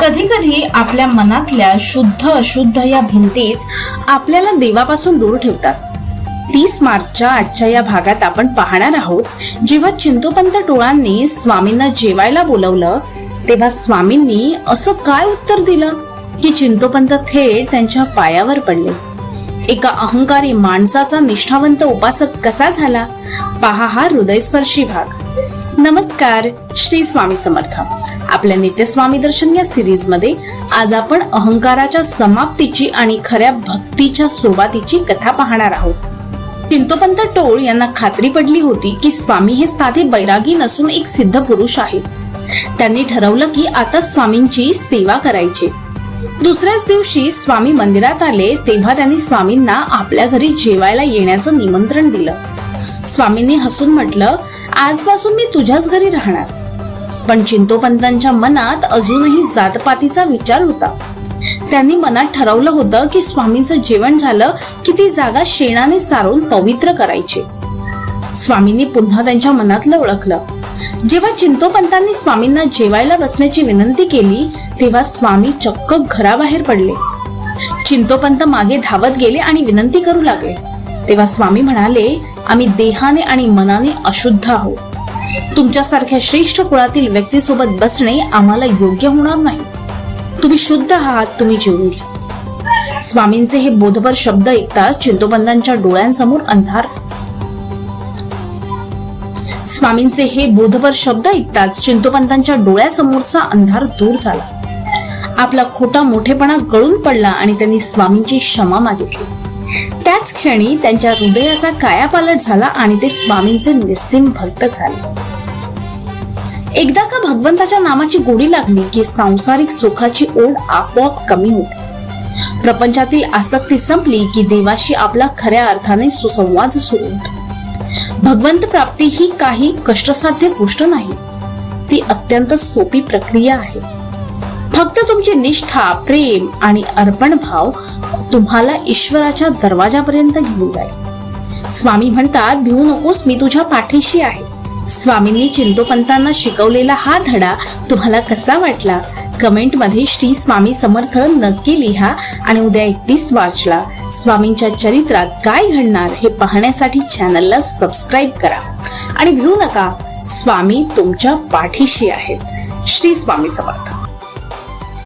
कधी कधी आपल्या मनातल्या शुद्ध अशुद्ध या भिंतीच आपल्याला देवापासून दूर ठेवतात. 30 मार्चच्या आजच्या या भागात आपण पाहणार आहोत, जेव्हा चिंतोपंत टोळांनी स्वामींना जेवायला बोलवलं तेव्हा स्वामींनी असं काय उत्तर दिलं की चिंतोपंत थेट त्यांच्या पायावर पडले. एका अहंकारी माणसाचा निष्ठावंत उपासक कसा झाला, पहा हा हृदयस्पर्शी भाग. नमस्कार, श्री स्वामी समर्थ. आपल्या नित्य स्वामी दर्शन या सिरीज मध्ये आज आपण अहंकाराच्या समाप्तीची आणि खऱ्या भक्तीच्या सुरुवातीची कथा पाहणार आहोत. चिंतोपंत टोळ यांना खात्री पडली होती की स्वामी हे साधे बैरागी नसून एक सिद्ध पुरुष आहेत. त्यांनी ठरवलं की आता स्वामींची सेवा करायची. दुसऱ्याच दिवशी स्वामी मंदिरात आले तेव्हा त्यांनी स्वामींना आपल्या घरी जेवायला येण्याचं निमंत्रण दिलं. स्वामींनी हसून म्हटलं, आजपासून मी तुझ्याच घरी राहणार. पण चिंतोपंतांच्या मनात अजूनही जातपातीचा विचार होता. त्यांनी मनात ठरवलं होतं की स्वामींचं जेवण झालं की ती जागा शेणाने सारून पवित्र करायची. स्वामींनी पुन्हा त्यांच्या मनातलं ओळखलं. जेव्हा चिंतोपंतांनी स्वामींना जेवायला बसण्याची विनंती केली तेव्हा स्वामी चक्क घराबाहेर पडले. चिंतोपंत मागे धावत गेले आणि विनंती करू लागले. तेव्हा स्वामी म्हणाले, आम्ही देहाने आणि मनाने अशुद्ध आहोत. तुमच्यासारख्या श्रेष्ठ कुळातील व्यक्तीसोबत बसणे आम्हाला योग्य होणार नाही. तुम्ही शुद्ध आहात, तुम्ही जेवून घ्या. स्वामींचे हे बोधपर शब्द ऐकताच चिंतोपंतांच्या डोळ्यांसमोर अंधार स्वामींचे हे बोधपर शब्द ऐकताच चिंतोपंतांच्या डोळ्यासमोरचा अंधार दूर झाला. आपला खोटा मोठेपणा गळून पडला आणि त्यांनी स्वामींची क्षमा मागितली. त्याच क्षणी त्यांच्या हृदयाचा कायापालट झाला आणि ते स्वामींचे निस्सीम भक्त झाले. एकदा का भगवंताच्या नामाची गोडी लागली की सांसारिक सुखाची ओढ आपोआप कमी होते. प्रपंचातील आसक्ती संपली की देवाशी आपला खऱ्या अर्थाने सुसंवाद सुरू होतो. भगवंत प्राप्ती ही काही कष्टसाध्य गोष्ट नाही, ती अत्यंत सोपी प्रक्रिया आहे. फक्त तुमची निष्ठा, प्रेम आणि अर्पण भाव तुम्हाला ईश्वराच्या दरवाजापर्यंत घेऊन जाईल. स्वामी म्हणतात, भिवू नकोस, मी तुझ्या पाठीशी आहे. स्वामींनी चिंतोपंतांना शिकवलेला हा धडा तुम्हाला कसा वाटला? कमेंट मध्ये श्री स्वामी समर्थ नक्की लिहा. आणि उद्या 31 मार्चला स्वामींच्या चरित्रात काय घडणार हे पाहण्यासाठी चॅनलला सबस्क्राईब करा. आणि भिवू नका, स्वामी तुमच्या पाठीशी आहेत. श्री स्वामी समर्थ.